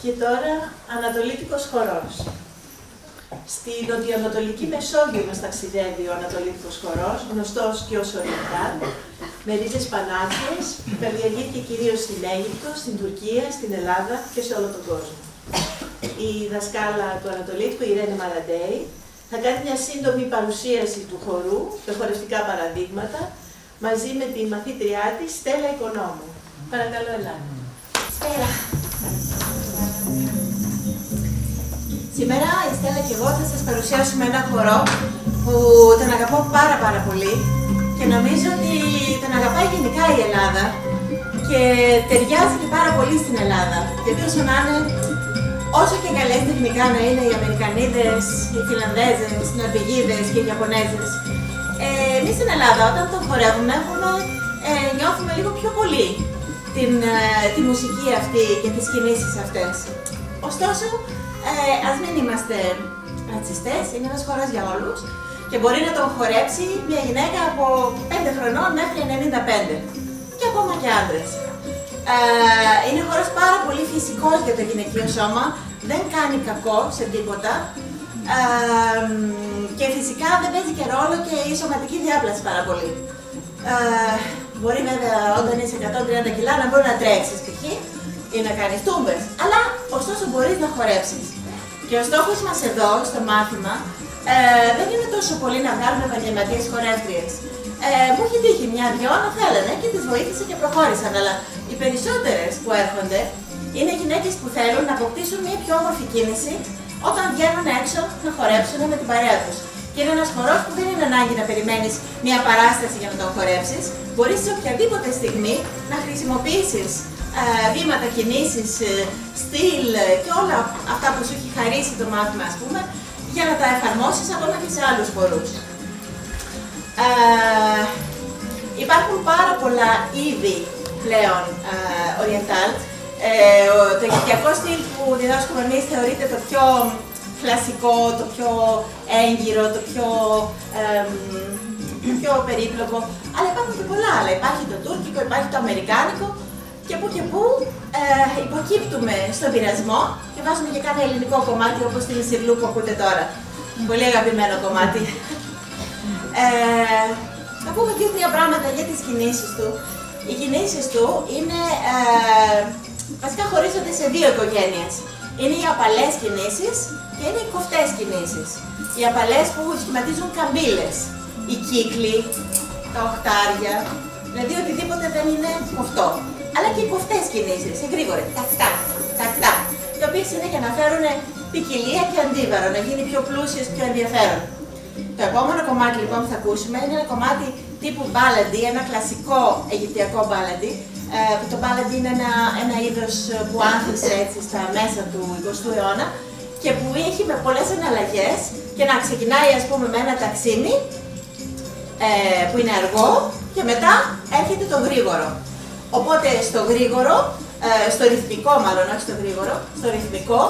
Και τώρα, ανατολίτικος χορός. Στη νοτιοανατολική Μεσόγειο μας ταξιδεύει ο ανατολίτικος χορός, γνωστός και ως Οριεντάλ, με ρίζες πανάθιες, καλλιεργήθηκε κυρίως στην Αίγυπτο, στην Τουρκία, στην Ελλάδα και σε όλο τον κόσμο. Η δασκάλα του Ανατολίτικου, η Ιρένη Μαραντέη, θα κάνει μια σύντομη παρουσίαση του χορού, με χορευτικά παραδείγματα, μαζί με τη μαθήτριά της, Στέλλα Οικονόμου. Παρακαλώ, Ελλάδα. Στέλλα. Σήμερα η Στέλλα και εγώ θα σας παρουσιάσουμε ένα χορό που τον αγαπώ πάρα πολύ και νομίζω ότι τον αγαπάει γενικά η Ελλάδα και ταιριάζει και πάρα πολύ στην Ελλάδα. Γιατί όσο να είναι, όσο και καλές τεχνικά να είναι οι Αμερικανίδες, οι Φιλανδέζες, οι Νορβηγίδες και οι Ιαπωνέζες, εμείς στην Ελλάδα όταν τον χορεύουμε νιώθουμε λίγο πιο πολύ τη μουσική αυτή και τις κινήσεις αυτές. Ωστόσο, ας μην είμαστε ρατσιστές, είναι ένας χορός για όλους και μπορεί να τον χορέψει μια γυναίκα από 5 χρονών μέχρι 95 και ακόμα και άντρες. Είναι χορός πάρα πολύ φυσικός για το γυναικείο σώμα, δεν κάνει κακό σε τίποτα και φυσικά δεν παίζει και ρόλο και η σωματική διάπλαση πάρα πολύ. Μπορεί βέβαια όταν είσαι 130 κιλά να μπορεί να τρέξεις π.χ. ή να κάνεις τούμπες, αλλά ωστόσο μπορείς να χορέψεις. Και ο στόχος μας εδώ, στο μάθημα, δεν είναι τόσο πολύ να βγάλουμε επαγγελματίες χορεύτριες. Μου έχει τύχει μια-δυο να θέλανε και τις βοήθησα και προχώρησαν, αλλά οι περισσότερες που έρχονται είναι γυναίκες που θέλουν να αποκτήσουν μια πιο όμορφη κίνηση όταν βγαίνουν έξω να χορέψουν με την παρέα τους. Και είναι ένας χορός που δεν είναι ανάγκη να περιμένεις μια παράσταση για να τον χορέψεις. Μπορείς σε οποιαδήποτε στιγμή να χρησιμοποιήσεις βήματα, κινήσεις, στυλ και όλα αυτά που σου έχει χαρίσει το μάθημα, ας πούμε, για να τα εφαρμόσεις ακόμα και σε άλλους χορούς. Υπάρχουν πάρα πολλά είδη πλέον Oriental. Το αιγυπτιακό στυλ που διδάσκουμε εμείς θεωρείται το πιο κλασικό, το πιο έγκυρο, το πιο περίπλοκο, αλλά υπάρχουν και πολλά άλλα. Υπάρχει το τουρκικό, υπάρχει το αμερικάνικο και που υποκύπτουμε στον πειρασμό και βάζουμε και κάνα ελληνικό κομμάτι όπως την Σιρλού που ακούτε τώρα. Πολύ αγαπημένο κομμάτι. Θα πούμε 2-3 πράγματα για τις κινήσεις του. Οι κινήσεις του είναι, βασικά χωρίζονται σε 2 οικογένειες. Είναι οι απαλές κινήσεις και είναι οι κοφτές κινήσεις. Οι απαλές που σχηματίζουν καμπύλες, οι κύκλοι, τα οχτάρια, δηλαδή οτιδήποτε δεν είναι κοφτό. Αλλά και οι κοφτές κινήσεις, οι γρήγορες, τακτά, οι οποίες είναι για να φέρουν ποικιλία και αντίβαρο, να γίνει πιο πλούσιος, πιο ενδιαφέρον. Το επόμενο κομμάτι λοιπόν που θα ακούσουμε είναι ένα κομμάτι τύπου μπάλαντι, ένα κλασικό αιγυπτιακό μπάλαντι. Το μπάλαντι είναι ένα είδος που άνθησε έτσι στα μέσα του 20ου αιώνα και που έχει με πολλές εναλλαγές και να ξεκινάει ας πούμε με ένα ταξίμι που είναι αργό και μετά έρχεται το γρήγορο. Οπότε στο γρήγορο, στο ρυθμικό μάλλον, όχι στο γρήγορο, στο ρυθμικό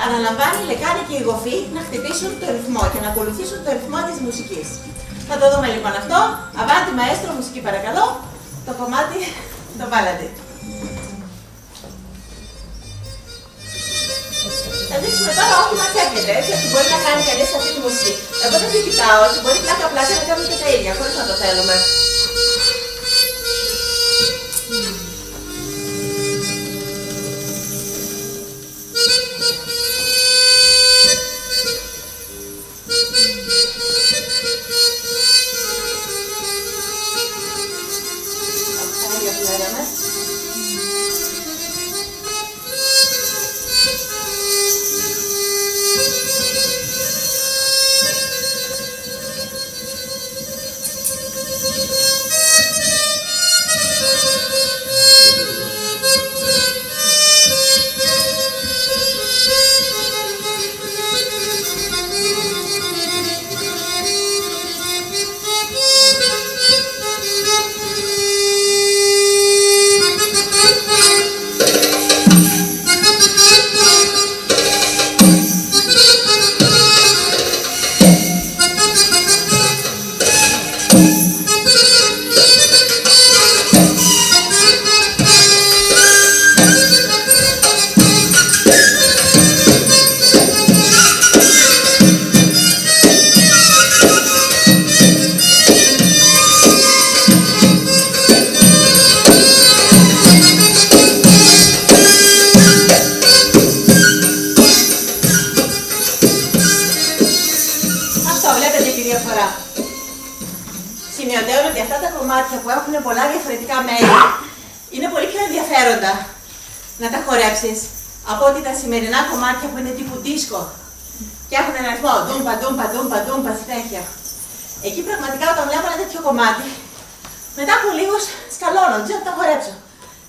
αναλαμβάνει η λεκάνη και η γοφή να χτυπήσουν το ρυθμό και να ακολουθήσουν το ρυθμό της μουσικής. Θα το δούμε λοιπόν αυτό. Αβάντι μαέστρο, μουσική παρακαλώ, το κομμάτι, το μπάλαντι. Θα δείξουμε τώρα ό,τι μας έρχεται, έτσι, ότι μπορεί να κάνει κανείς αυτή τη μουσική. Εγώ δεν το κοιτάω, ότι μπορεί πλάκα-πλάκα να κάνουμε και τα ίδια, χωρίς να το θέλουμε. ότι αυτά τα κομμάτια που έχουν πολλά διαφορετικά μέρη είναι πολύ πιο ενδιαφέροντα να τα χορέψεις από ότι τα σημερινά κομμάτια που είναι τύπου δίσκο και έχουν ένα αριθμό ντούμπα, ντούμπα, ντούμπα, ντούμπα συνέχεια. Εκεί πραγματικά όταν βλέπω ένα τέτοιο κομμάτι, μετά από λίγο σκαλώνω, δεν ξέρω τι θα χορέψω.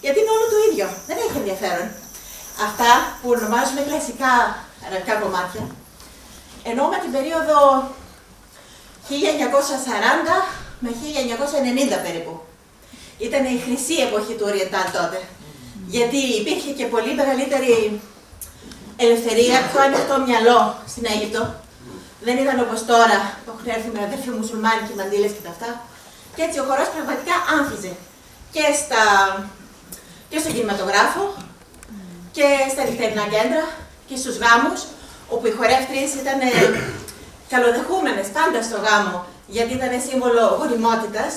Γιατί είναι όλο το ίδιο, δεν έχει ενδιαφέρον. Αυτά που ονομάζουμε κλασικά αραβικά κομμάτια, εννοούμε την περίοδο 1940 με 1990 περίπου. Ήταν η χρυσή εποχή του Οριεντάλ τότε. Γιατί υπήρχε και πολύ μεγαλύτερη ελευθερία, πιο ανοιχτό μυαλό στην Αίγυπτο. Δεν ήταν όπως τώρα που έχουν έρθει με αδέρφια μουσουλμάνοι και μαντήλες και τα αυτά. Και έτσι ο χορός πραγματικά άμφιζε και στον κινηματογράφο και στα νυχτερινά κέντρα και στους γάμους, όπου οι χορεύτριες ήταν καλοδεχούμενες πάντα στο γάμο, γιατί ήταν σύμβολο γονιμότητας.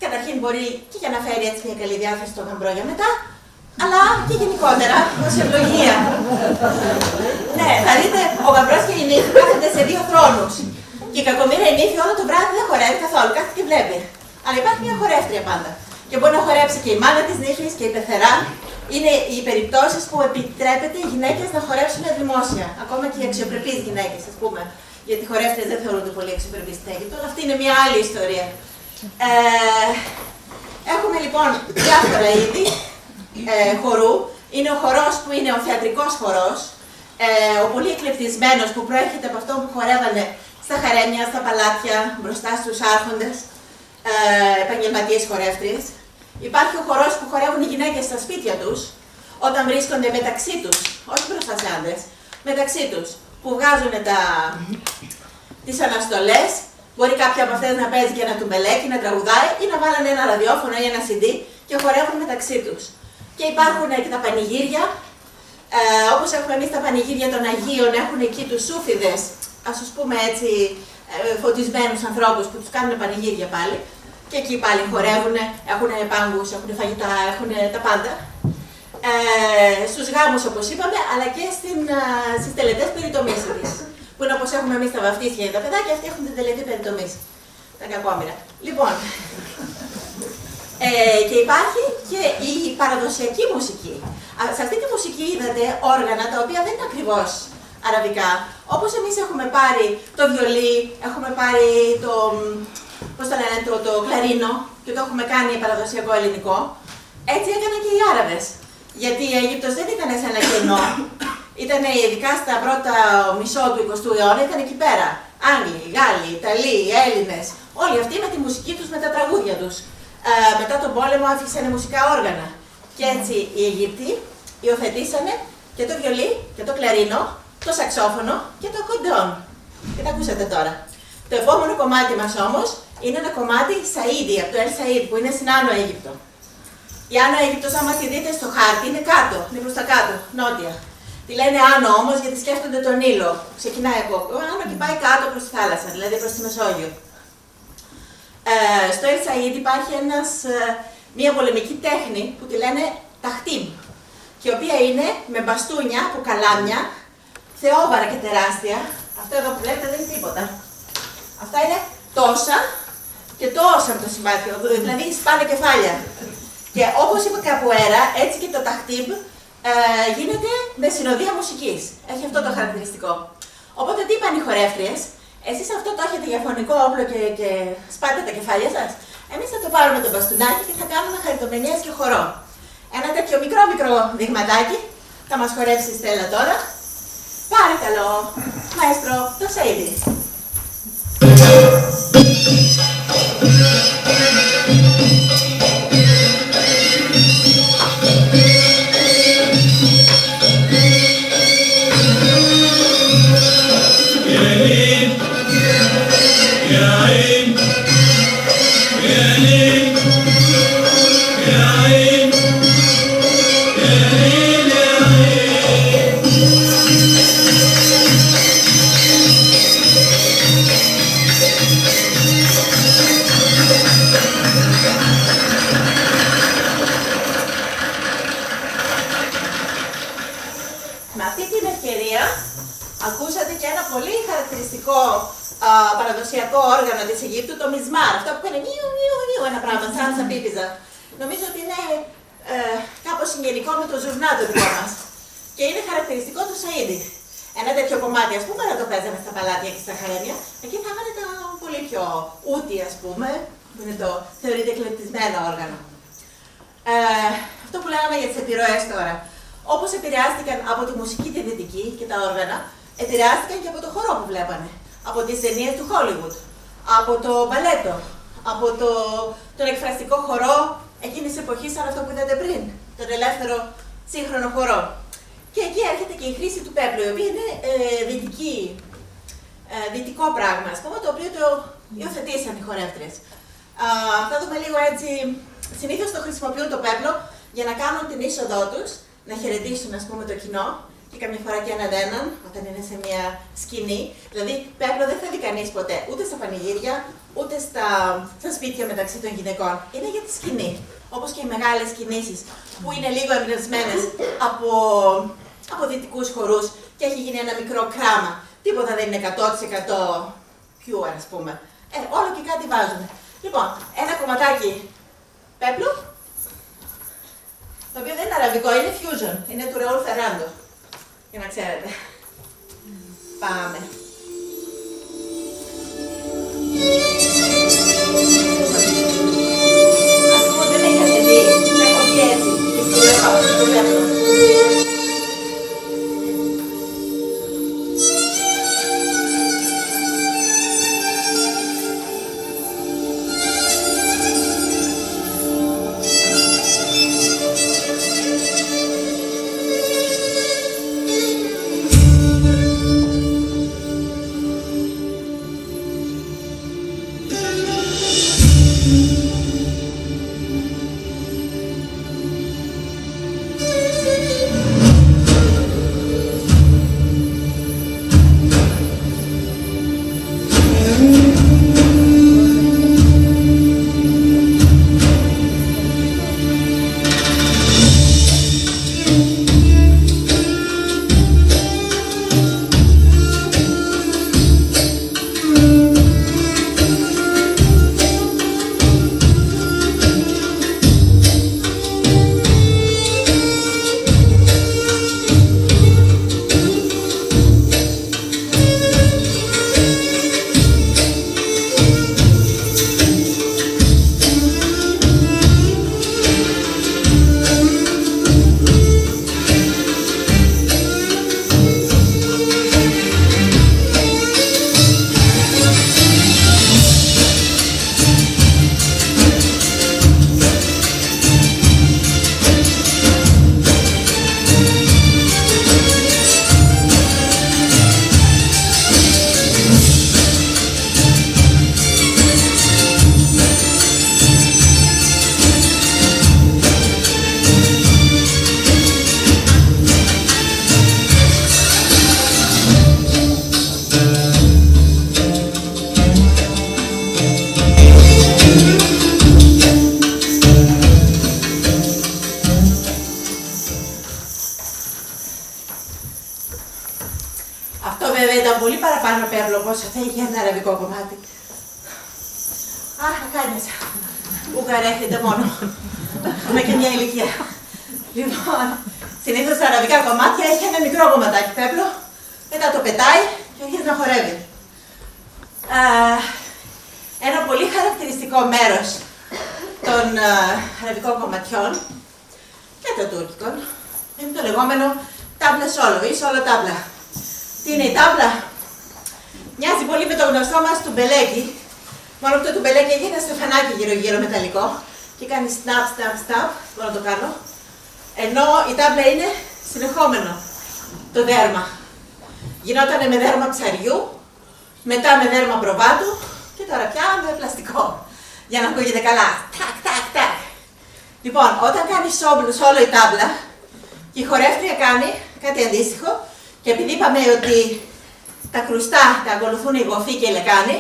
Καταρχήν μπορεί και για να φέρει έτσι μια καλή διάθεση στο γαμπρό για μετά, αλλά και γενικότερα ως ευλογία. Ναι, θα δείτε, ο γαμπρός και η νύφη κάθονται σε δύο θρόνους. Και η κακομοίρα η νύφη όλο το βράδυ δεν χορεύει καθόλου, κάθεται και βλέπει. Αλλά υπάρχει μια χορεύτρια πάντα. Και μπορεί να χορέψει και η μάνα της νύφης και η πεθερά. Είναι οι περιπτώσεις που επιτρέπεται οι γυναίκες να χορέψουν δημόσια. Ακόμα και οι αξιοπρεπείς γυναίκες, ας πούμε. Γιατί οι χορεύτριες δεν θεωρούνται πολύ αξιοπρεπείς στην Αίγυπτο, αλλά αυτή είναι μια άλλη ιστορία. Έχουμε λοιπόν διάφορα είδη χορού. Είναι ο χορός που είναι ο θεατρικός χορός, ο πολύ εκλεπτισμένος που προέρχεται από αυτό που χορεύανε στα χαρέμια, στα παλάτια, μπροστά στους άρχοντες, επαγγελματίες χορεύτριες. Υπάρχει ο χορός που χορεύουν οι γυναίκες στα σπίτια τους, όταν βρίσκονται μεταξύ τους, όχι μπροστά σε άντρες, μεταξύ τους, που βγάζουν τις αναστολές. Μπορεί κάποια από αυτές να παίζει και ένα τουμπελέκι, να τραγουδάει ή να βάλανε ένα ραδιόφωνο ή ένα CD και χορεύουν μεταξύ τους. Και υπάρχουν και τα πανηγύρια, όπως έχουμε εμείς τα πανηγύρια των Αγίων, έχουν εκεί τους σούφιδες, ας τους πούμε έτσι, φωτισμένους ανθρώπους που τους κάνουν πανηγύρια πάλι. Και εκεί πάλι χορεύουν, έχουν πάγκους, έχουν φαγητά, έχουν τα πάντα. Στους γάμους όπως είπαμε, αλλά και στις τελετές περιτομήσεις. Που είναι όπως έχουμε εμείς τα βαφτίσια για τα παιδάκια, αυτοί έχουν την τελετή περιτομής. Τα κακόμοιρα. Λοιπόν, και υπάρχει και η παραδοσιακή μουσική. Σε αυτή τη μουσική είδατε όργανα τα οποία δεν είναι ακριβώς αραβικά. Όπως εμείς έχουμε πάρει το βιολί, έχουμε πάρει το κλαρίνο και το έχουμε κάνει παραδοσιακό ελληνικό, έτσι έκαναν και οι Άραβες. Γιατί η Αίγυπτος δεν ήταν σε ένα κενό. Ήταν ειδικά στα πρώτα μισό του 20ου αιώνα, ήταν εκεί πέρα. Άγγλοι, Γάλλοι, Ιταλοί, Έλληνες, όλοι αυτοί με τη μουσική τους, με τα τραγούδια τους. Μετά τον πόλεμο άφησαν μουσικά όργανα. Και έτσι οι Αιγύπτιοι υιοθετήσανε και το βιολί και το κλαρίνο, το σαξόφωνο και το ακορντεόν. Και τα ακούσατε τώρα. Το επόμενο κομμάτι μας όμως είναι ένα κομμάτι Σαΐδι, από το Ελ Σαΐδ, που είναι στην Άνω Αίγυπτο. Η Άνω Αίγυπτος, άμα τη δείτε στο χάρτη, είναι κάτω, είναι προς τα κάτω, νότια. Τη λένε Άνω όμως γιατί σκέφτονται τον Νείλο. Ξεκινάει από Άνω και πάει κάτω προς τη θάλασσα, δηλαδή προς τη Μεσόγειο. Στο Ελ Σαΐδ υπάρχει μια πολεμική τέχνη που τη λένε ταχτίμ, και η οποία είναι με μπαστούνια από καλάμια, θεόβαρα και τεράστια. Αυτό εδώ που βλέπετε δεν είναι τίποτα. Αυτά είναι τόσα και τόσα από το συμπάθειο, δηλαδή σπάνε κεφάλια. Και όπως είπε Καπουέρα, έτσι και το ταχτίμ γίνεται με συνοδεία μουσικής. Έχει αυτό το χαρακτηριστικό. Οπότε τι είπαν οι χορεύτριες, εσείς αυτό το έχετε για φωνικό όπλο και σπάτε τα κεφάλια σας. Εμείς θα το πάρουμε το μπαστούνάκι και θα κάνουμε χαριτομενιές και χορό. Ένα τέτοιο μικρό δειγματάκι θα μας χορέψει η Στέλλα τώρα. Παρακαλώ, μαέστρο, το Σαΐδι. ακούσατε και ένα πολύ χαρακτηριστικό παραδοσιακό όργανο της Αιγύπτου, το μισμάρ. Αυτό που είναι νιου, ένα πράγμα, σαν σαπίπιζα. Νομίζω ότι είναι κάπως συγγενικό με το ζουρνά το δικό μας. Και είναι χαρακτηριστικό του Σαΐντι. Ένα τέτοιο κομμάτι, ας πούμε, να το παίζανε στα παλάτια και στα χαρέμια, εκεί θα είχαν τα πολύ πιο ούτι, ας πούμε, που είναι το θεωρείται εκλεπτισμένο όργανο. Αυτό που λέγαμε για τις επιρροές τώρα. Όπως επηρεάστηκαν από τη μουσική τη δυτική και τα όργανα, επηρεάστηκαν και από το χορό που βλέπανε. Από τις ταινίες του Hollywood, από το μπαλέτο, από τον εκφραστικό χορό εκείνης της εποχής, σαν αυτό που είδατε πριν, τον ελεύθερο σύγχρονο χορό. Και εκεί έρχεται και η χρήση του πέπλου, η οποία είναι δυτικό πράγμα, ας πούμε, το οποίο το υιοθετήσαν οι χορεύτριες. Θα δούμε λίγο έτσι, συνήθως το χρησιμοποιούν το πέπλο για να κάνουν την είσοδό τους, να χαιρετήσουν, ας πούμε, το κοινό και καμιά φορά και έναν, όταν είναι σε μια σκηνή. Δηλαδή, πέπλο δεν θα δει κανείς ποτέ, ούτε στα πανηγύρια, ούτε στα σπίτια μεταξύ των γυναικών. Είναι για τη σκηνή. Όπως και οι μεγάλες κινήσεις, που είναι λίγο εμπνευσμένες από δυτικούς χορούς και έχει γίνει ένα μικρό κράμα. Τίποτα δεν είναι 100% pure, ας πούμε. Όλο και κάτι βάζουν. Λοιπόν, ένα κομματάκι πέπλου, το οποίο δεν είναι αραβικό, είναι fusion. Είναι του Ραούλ Φεράντο, για να ξέρετε. Πάμε. Ας πούμε, δεν έχετε δει, έχω δει έτσι, και πληρώνω το πέπλο. Θα είχε ένα αραβικό κομμάτι. Αχ, κάλυψα. Ουγγαρέχεται μόνο. Έχουμε και μια ηλικία. Λοιπόν, συνήθως τα αραβικά κομμάτια έχει ένα μικρό κομματάκι πέπλο, μετά το πετάει και αρχίζει να χορεύει. Ένα πολύ χαρακτηριστικό μέρος των αραβικών κομματιών και των τουρκικών είναι το λεγόμενο τάμπλα σόλο ή σόλο τάμπλα. Τι είναι η τάμπλα? Μοιάζει πολύ με το γνωστό μας του μπελέκι, μόνο που το τουμπελέκι έχει ένα στεφανάκι γύρω-γύρω μεταλλικό και κάνει snap, snap, snap, μπορώ να το κάνω, ενώ η τάμπλα είναι συνεχόμενο το δέρμα. Γινόταν με δέρμα ψαριού, μετά με δέρμα προβάτου και τώρα πια με πλαστικό, για να ακούγεται καλά. Τάκ, τάκ, τάκ. Λοιπόν, όταν κάνει σόλο η τάμπλα και η χορεύτρια κάνει κάτι αντίστοιχο και επειδή είπαμε ότι τα κρουστά τα ακολουθούν η γοφή και η λεκάνη,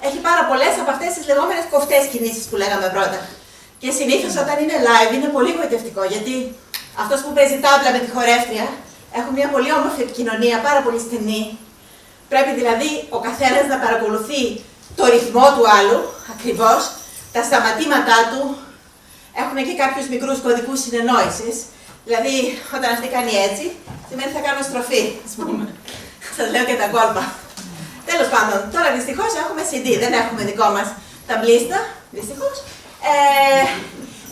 έχει πάρα πολλές από αυτές τις λεγόμενες κοφτές κινήσεις που λέγαμε πρώτα. Και συνήθως όταν είναι live είναι πολύ γοητευτικό, γιατί αυτός που παίζει τάμπλα με τη χορεύτρια έχουν μια πολύ όμορφη επικοινωνία, πάρα πολύ στενή Πρέπει δηλαδή ο καθένας να παρακολουθεί το ρυθμό του άλλου, ακριβώς, τα σταματήματά του. Έχουμε και κάποιους μικρούς κωδικούς συνεννόησης. Δηλαδή, όταν αυτή κάνει έτσι, σημαίνει θα κάνω στροφή, ας πούμε. Σας λέω και τα κόλπα. Τέλος πάντων, τώρα δυστυχώς έχουμε CD, δεν έχουμε δικό μας ταμπλίστα, δυστυχώς.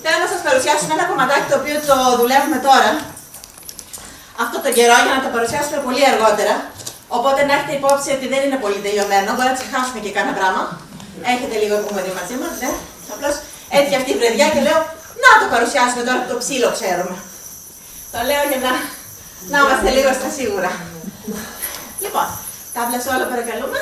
Θέλω να σας παρουσιάσουμε ένα κομματάκι το οποίο το δουλεύουμε τώρα, αυτό τον καιρό, για να το παρουσιάσουμε πολύ αργότερα. Οπότε να έχετε υπόψη ότι δεν είναι πολύ τελειωμένο, μπορεί να ξεχάσουμε και κάνα πράγμα. Έχετε λίγο υπομονή μαζί μας, ναι. Απλώς έτυχε αυτή η βραδιά και λέω να το παρουσιάσουμε τώρα που το ψήλο ξέρουμε. Το λέω για να είμαστε λίγο στα σίγουρα. Λοιπόν, τάμπλα σε όλα παρακαλούμε.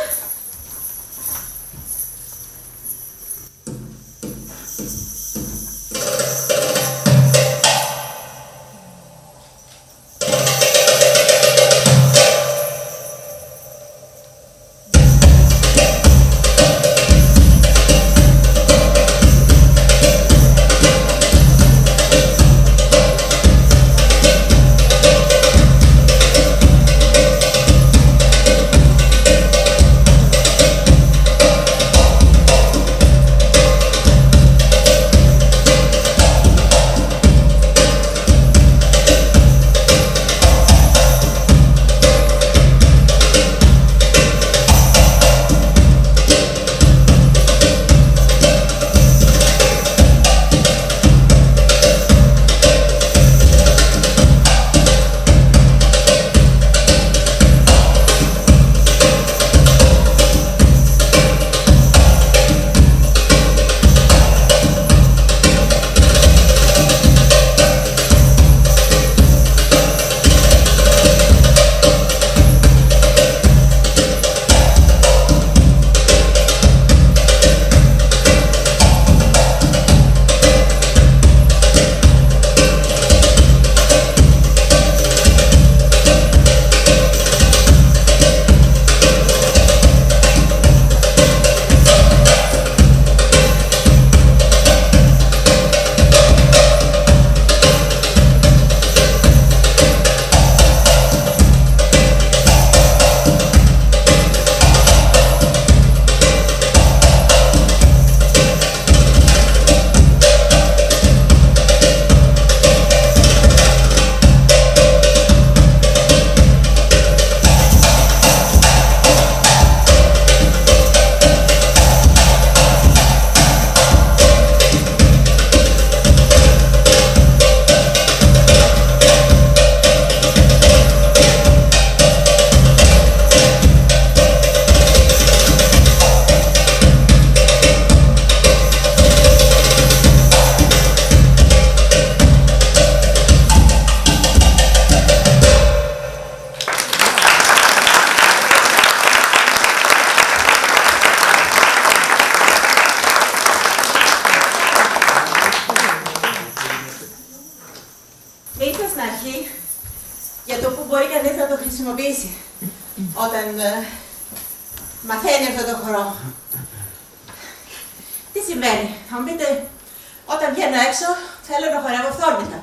Όταν μαθαίνει αυτό το χορό. Τι συμβαίνει, θα μου πείτε, όταν βγαίνω έξω θέλω να χορεύω αυθόρμητα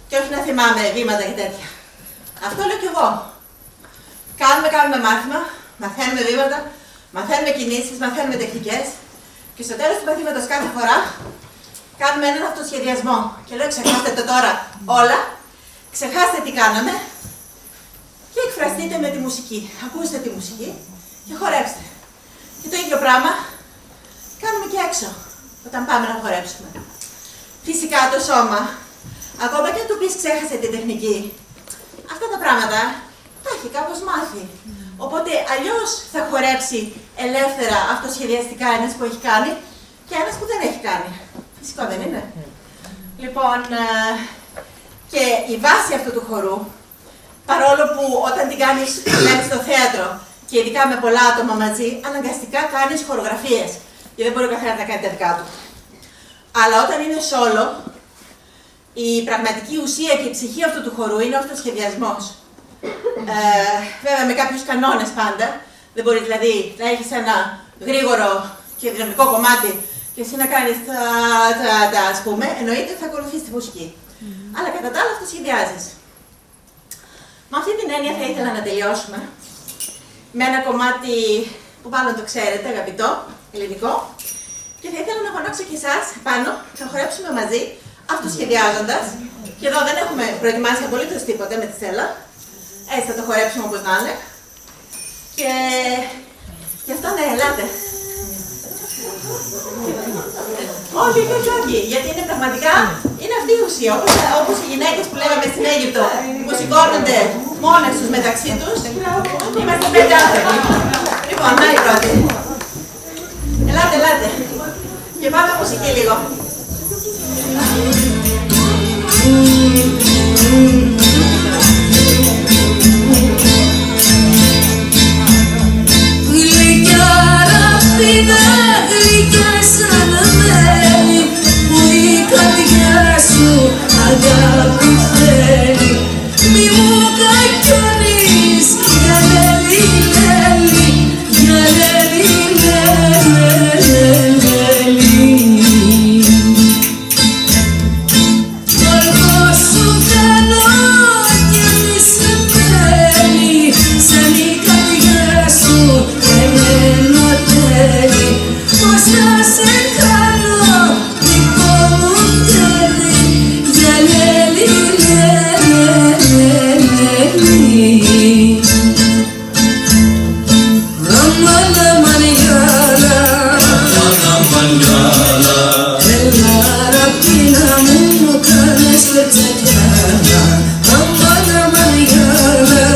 και όχι να θυμάμαι βήματα και τέτοια. Αυτό λέω κι εγώ. Κάνουμε μάθημα, μαθαίνουμε βήματα, μαθαίνουμε κινήσεις, μαθαίνουμε τεχνικές και στο τέλος του μαθήματος κάθε φορά κάνουμε έναν αυτοσχεδιασμό. Και λέω ξεχάστε το τώρα όλα, ξεχάστε τι κάναμε και εκφραστείτε με τη μουσική. Ακούστε τη μουσική και χορέψτε. Και το ίδιο πράγμα κάνουμε και έξω, όταν πάμε να χορέψουμε. Φυσικά το σώμα, ακόμα και αν του πεις ξέχασε τη τεχνική, αυτά τα πράγματα τα έχει κάπως μάθει. Οπότε αλλιώς θα χορέψει ελεύθερα αυτοσχεδιαστικά ένας που έχει κάνει και ένας που δεν έχει κάνει. Φυσικό δεν είναι. Λοιπόν, και η βάση αυτού του χορού, παρόλο που όταν την κάνεις στο θέατρο και ειδικά με πολλά άτομα μαζί, αναγκαστικά κάνεις χορογραφίες και δεν μπορεί ο καθένας να κάνει τα δικά του. Αλλά όταν είναι solo, η πραγματική ουσία και η ψυχή αυτού του χορού είναι ο αυτοσχεδιασμός. Βέβαια με κάποιους κανόνες πάντα. Δεν μπορεί δηλαδή να έχεις ένα γρήγορο και δυναμικό κομμάτι και εσύ να κάνεις τα ας πούμε, εννοείται θα ακολουθείς τη μουσική. Αλλά κατά τα άλλα αυτοσχεδιάζεις. Με αυτή την έννοια θα ήθελα να τελειώσουμε. με ένα κομμάτι που μάλλον το ξέρετε, αγαπητό, ελληνικό. Και θα ήθελα να φωνάξω και εσάς πάνω, να χορέψουμε μαζί, αυτοσχεδιάζοντας. Και εδώ δεν έχουμε προετοιμάσει απολύτως τίποτα με τη Στέλλα. Έτσι θα το χορέψουμε όπως να είναι. Και γι' αυτό ναι, ελάτε. Όχι, όχι, γιατί είναι πραγματικά, είναι αυτή η ουσία. Όπως οι γυναίκες που λέγαμε στην Αίγυπτο, που σηκώνονται μόνες τους μεταξύ τους, είμαστε 5 άνθρωποι. Λοιπόν, να η πρώτη. Ελάτε, ελάτε. Και πάμε μουσική λίγο. Γλυκιά σαν μέλι που η καρδιά σου αγάπη θέλει. Μη μου κακιώνεις για λέλη, λέλη, για λέλη, λέλη. Μορφό σου κάνω και μη σε παίρνει, σαν η καρδιά σου εμένα θέλει. Πώς να σε κάνω δικό μου τέλει, για λέλη, λέλη. Αμάν, αμάν, γιάλα, έλα ραπίνα μου κάνεις πετσακιάλα. Αμάν, αμάν, γιάλα,